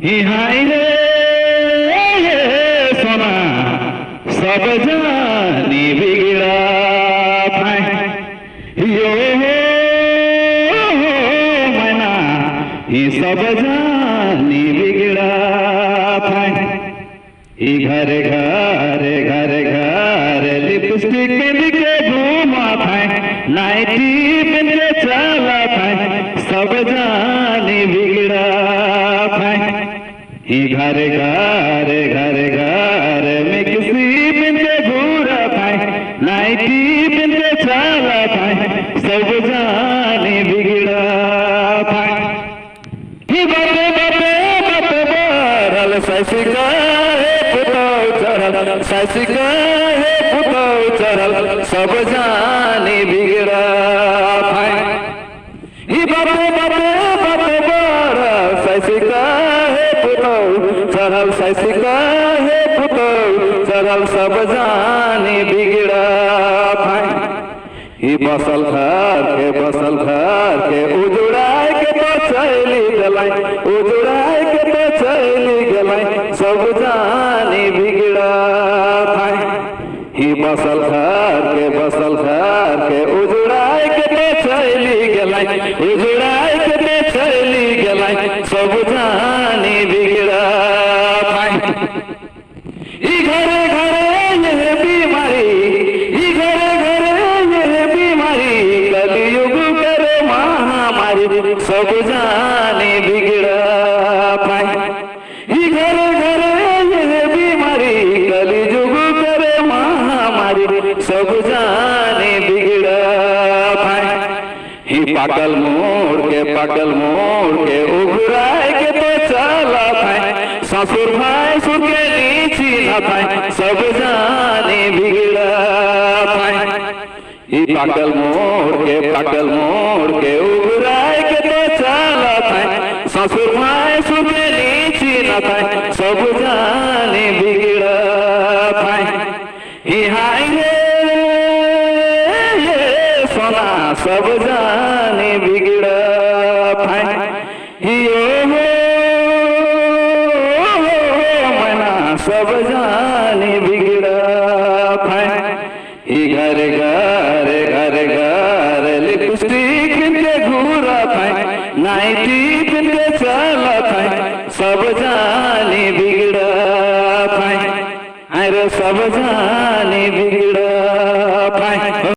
ही हाय रे सोना सब जानी बिगड़ा भाई यो मना ही सब जानी बिगड़ा भाई ही घर घर घर घर लिपस्टिक पहन के घूमा भाई नाइटी पहन के चला भाई सब जानी बिगड़ा भाई ही घर घर घर घर में किसी पहन के घूरा भाई नाइटी पहन के चला भाई सब जानी बिगड़ा भाई ही बाबे बाबे बाबे बारल ससिका ससिका है पुतौ चरल सब जानी बिगड़ा भाई ही बाबे बाबे बाबे बारा ससिका है पुतौ चरल ससिका है पुतौ चरल सब जानी बिगड़ा भाई ही बसल घर के उजुड़ाए के तो चली गलाई उजुड़ाए के तो चली गलाई सब जानी बिगड़ा भाई ही बसल घर के उजुड़ाए के तो चली गलाई उजुड़ाए के तो चली गलाई सब जानी बिगड़ा भाई ही घरे घरे ये बीमारी ही घरे घरे ये बीमारी कलयुग करे महामारी सब जानी बिगड़ा भाई ही घरे घरे ये बीमारी कलयुग करे महामारी सब जानी बिगड़ा भाई ही पागल मोड़ के उगराए के तो चला भाई ससुर भाई सुर के नीची न भाई सब जानी बिगड़ा भाई ही पागल मोड़ के उगराए के तो चला भाई ससुर भाई सुर के नीची न भाई सब जानी बिगड़ा भाई ही हाय रे सोना सब जानी बिगड़ा भाई ही मना सब जानी बिगड़ा भाई ही घर घर घर घर लिपस्टिक के घूरा भाई नाइटी